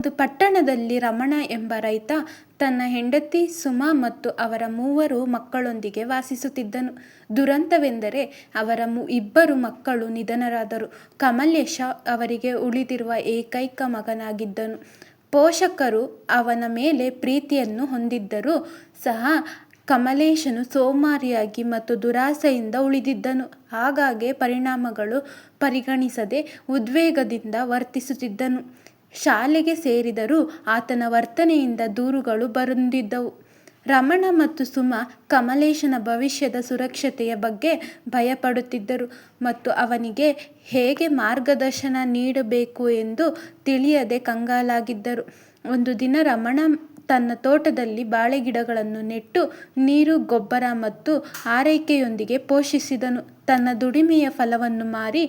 ಒಂದು ಪಟ್ಟಣದಲ್ಲಿ ರಮಣ ಎಂಬ ರೈತ ತನ್ನ ಹೆಂಡತಿ ಸುಮಾ ಮತ್ತು ಅವರ 3 ಮಕ್ಕಳೊಂದಿಗೆ ವಾಸಿಸುತ್ತಿದ್ದನು. ದುರಂತವೆಂದರೆ ಅವರ ಇಬ್ಬರು ಮಕ್ಕಳು ನಿಧನರಾದರು. ಕಮಲೇಶ ಅವರಿಗೆ ಉಳಿದಿರುವ ಏಕೈಕ ಮಗನಾಗಿದ್ದನು. ಪೋಷಕರು ಅವನ ಮೇಲೆ ಪ್ರೀತಿಯನ್ನು ಹೊಂದಿದ್ದರೂ ಸಹ ಕಮಲೇಶನು ಸೋಮಾರಿಯಾಗಿ ಮತ್ತು ದುರಾಸೆಯಿಂದ ಉಳಿದಿದ್ದನು. ಆಗಾಗ್ಗೆ ಪರಿಣಾಮಗಳು ಪರಿಗಣಿಸದೆ ಉದ್ವೇಗದಿಂದ ವರ್ತಿಸುತ್ತಿದ್ದನು. ಶಾಲೆಗೆ ಸೇರಿದರೂ ಆತನ ವರ್ತನೆಯಿಂದ ದೂರುಗಳು ಬಂದಿದ್ದವು. ರಮಣ ಮತ್ತು ಸುಮಾ ಕಮಲೇಶನ ಭವಿಷ್ಯದ ಸುರಕ್ಷತೆಯ ಬಗ್ಗೆ ಭಯಪಡುತ್ತಿದ್ದರು ಮತ್ತು ಅವನಿಗೆ ಹೇಗೆ ಮಾರ್ಗದರ್ಶನ ನೀಡಬೇಕು ಎಂದು ತಿಳಿಯದೆ ಕಂಗಾಲಾಗಿದ್ದರು. ಒಂದು ದಿನ ರಮಣ ತನ್ನ ತೋಟದಲ್ಲಿ ಬಾಳೆ ಗಿಡಗಳನ್ನು ನೆಟ್ಟು ನೀರು, ಗೊಬ್ಬರ ಮತ್ತು ಆರೈಕೆಯೊಂದಿಗೆ ಪೋಷಿಸಿದನು. ತನ್ನ ದುಡಿಮೆಯ ಫಲವನ್ನು ಮಾರಿ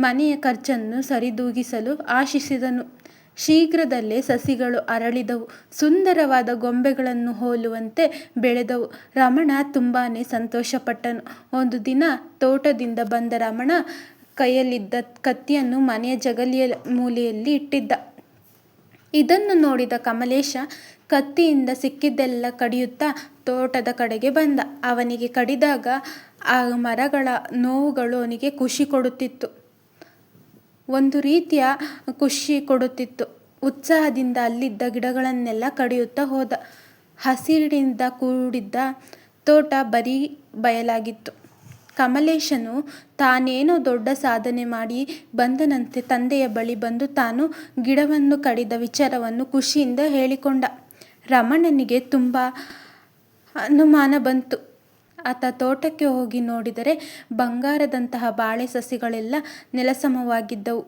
ಮನೆಯ ಖರ್ಚನ್ನು ಸರಿದೂಗಿಸಲು ಆಶಿಸಿದನು. ಶೀಘ್ರದಲ್ಲೇ ಸಸಿಗಳು ಅರಳಿದವು, ಸುಂದರವಾದ ಗೊಂಬೆಗಳನ್ನು ಹೋಲುವಂತೆ ಬೆಳೆದವು. ರಮಣ ತುಂಬಾನೇ ಸಂತೋಷಪಟ್ಟನು. ಒಂದು ದಿನ ತೋಟದಿಂದ ಬಂದ ರಮಣ ಕೈಯಲ್ಲಿದ್ದ ಕತ್ತಿಯನ್ನು ಮನೆಯ ಜಗಲಿಯ ಮೂಲೆಯಲ್ಲಿ ಇಟ್ಟಿದ್ದ. ಇದನ್ನು ನೋಡಿದ ಕಮಲೇಶ ಕತ್ತಿಯಿಂದ ಸಿಕ್ಕಿದ್ದೆಲ್ಲ ಕಡಿಯುತ್ತಾ ತೋಟದ ಕಡೆಗೆ ಬಂದ. ಅವನಿಗೆ ಕಡಿದಾಗ ಆ ಮರಗಳ ನೋವುಗಳು ಅವನಿಗೆ ಖುಷಿ ಕೊಡುತ್ತಿತ್ತು. ಒಂದು ರೀತಿಯ ಖುಷಿ ಕೊಡುತ್ತಿತ್ತು. ಉತ್ಸಾಹದಿಂದ ಅಲ್ಲಿದ್ದ ಗಿಡಗಳನ್ನೆಲ್ಲ ಕಡಿಯುತ್ತಾ ಹೋದ. ಹಸಿರಿನಿಂದ ಕೂಡಿದ್ದ ತೋಟ ಬರೀ ಬಯಲಾಗಿತ್ತು. ಕಮಲೇಶನು ತಾನೇನೋ ದೊಡ್ಡ ಸಾಧನೆ ಮಾಡಿ ಬಂದನಂತೆ ತಂದೆಯ ಬಳಿ ಬಂದು ತಾನು ಗಿಡವನ್ನು ಕಡಿದ ವಿಚಾರವನ್ನು ಖುಷಿಯಿಂದ ಹೇಳಿಕೊಂಡ. ರಮಣನಿಗೆ ತುಂಬ ಅನುಮಾನ ಬಂತು. ಆತ ತೋಟಕ್ಕೆ ಹೋಗಿ ನೋಡಿದರೆ ಬಂಗಾರದಂತಹ ಬಾಳೆ ಸಸಿಗಳೆಲ್ಲ ನೆಲಸಮವಾಗಿದ್ದವು.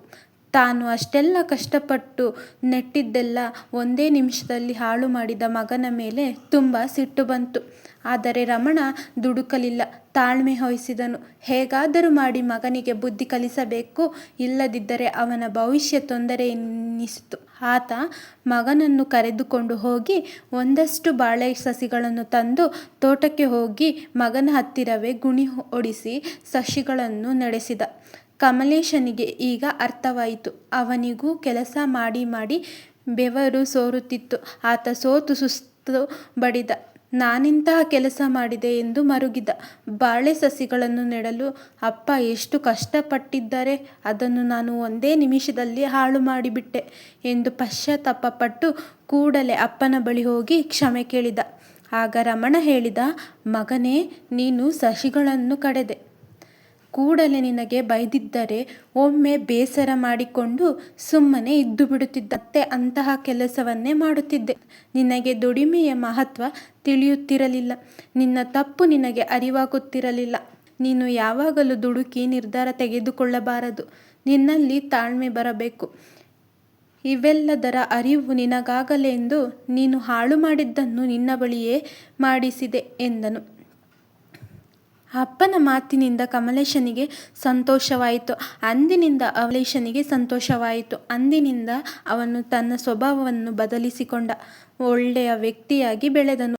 ತಾನು ಅಷ್ಟೆಲ್ಲ ಕಷ್ಟಪಟ್ಟು ನೆಟ್ಟಿದ್ದೆಲ್ಲ ಒಂದೇ ನಿಮಿಷದಲ್ಲಿ ಹಾಳು ಮಾಡಿದ ಮಗನ ಮೇಲೆ ತುಂಬ ಸಿಟ್ಟು ಬಂತು. ಆದರೆ ರಮಣ ದುಡುಕಲಿಲ್ಲ, ತಾಳ್ಮೆ ವಹಿಸಿದನು. ಹೇಗಾದರೂ ಮಾಡಿ ಮಗನಿಗೆ ಬುದ್ಧಿ ಕಲಿಸಬೇಕು, ಇಲ್ಲದಿದ್ದರೆ ಅವನ ಭವಿಷ್ಯ ತೊಂದರೆ ಎನ್ನಿಸಿತು. ಆತ ಮಗನನ್ನು ಕರೆದುಕೊಂಡು ಹೋಗಿ ಒಂದಷ್ಟು ಬಾಳೆ ಸಸಿಗಳನ್ನು ತಂದು ತೋಟಕ್ಕೆ ಹೋಗಿ ಮಗನ ಹತ್ತಿರವೇ ಗುಣಿ ಹೊಡಿಸಿ ಸಸಿಗಳನ್ನು ನೆಡೆಸಿದ. ಕಮಲೇಶನಿಗೆ ಈಗ ಅರ್ಥವಾಯಿತು. ಅವನಿಗೂ ಕೆಲಸ ಮಾಡಿ ಮಾಡಿ ಬೆವರು ಸೋರುತ್ತಿತ್ತು. ಆತ ಸೋತು ಸುಸ್ತು ಬಡಿದ. ನಾನೆಂತಹ ಕೆಲಸ ಮಾಡಿದೆ ಎಂದು ಮರುಗಿದ. ಬಾಳೆ ಸಸಿಗಳನ್ನು ನೆಡಲು ಅಪ್ಪ ಎಷ್ಟು ಕಷ್ಟಪಟ್ಟಿದ್ದಾರೆ, ಅದನ್ನು ನಾನು ಒಂದೇ ನಿಮಿಷದಲ್ಲಿ ಹಾಳು ಮಾಡಿಬಿಟ್ಟೆ ಎಂದು ಪಶ್ಚಾತ್ತಾಪಪಟ್ಟು ಕೂಡಲೇ ಅಪ್ಪನ ಬಳಿ ಹೋಗಿ ಕ್ಷಮೆ ಕೇಳಿದ. ಆಗ ರಮಣ ಹೇಳಿದ, ಮಗನೇ, ನೀನು ಸಸಿಗಳನ್ನು ಕಡಿದೆ. ಕೂಡಲೇ ನಿನಗೆ ಬೈದಿದ್ದರೆ ಒಮ್ಮೆ ಬೇಸರ ಮಾಡಿಕೊಂಡು ಸುಮ್ಮನೆ ಇದ್ದು ಬಿಡುತ್ತಿದ್ದೆ. ಮತ್ತೆ ಅಂತಹ ಕೆಲಸವನ್ನೇ ಮಾಡುತ್ತಿದ್ದೆ. ನಿನಗೆ ದುಡಿಮೆಯ ಮಹತ್ವ ತಿಳಿಯುತ್ತಿರಲಿಲ್ಲ. ನಿನ್ನ ತಪ್ಪು ನಿನಗೆ ಅರಿವಾಗುತ್ತಿರಲಿಲ್ಲ. ನೀನು ಯಾವಾಗಲೂ ದುಡುಕಿ ನಿರ್ಧಾರ ತೆಗೆದುಕೊಳ್ಳಬಾರದು. ನಿನ್ನಲ್ಲಿ ತಾಳ್ಮೆ ಬರಬೇಕು. ಇವೆಲ್ಲದರ ಅರಿವು ನಿನಗಾಗಲೆಂದು ನೀನು ಹಾಳು ಮಾಡಿದ್ದನ್ನು ನಿನ್ನ ಬಳಿಯೇ ಮಾಡಿಸಿದೆ ಎಂದನು. ಅಪ್ಪನ ಮಾತಿನಿಂದ ಕಮಲೇಶನಿಗೆ ಸಂತೋಷವಾಯಿತು. ಅಂದಿನಿಂದ ಅವನು ತನ್ನ ಸ್ವಭಾವವನ್ನು ಬದಲಿಸಿಕೊಂಡ. ಒಳ್ಳೆಯ ವ್ಯಕ್ತಿಯಾಗಿ ಬೆಳೆದನು.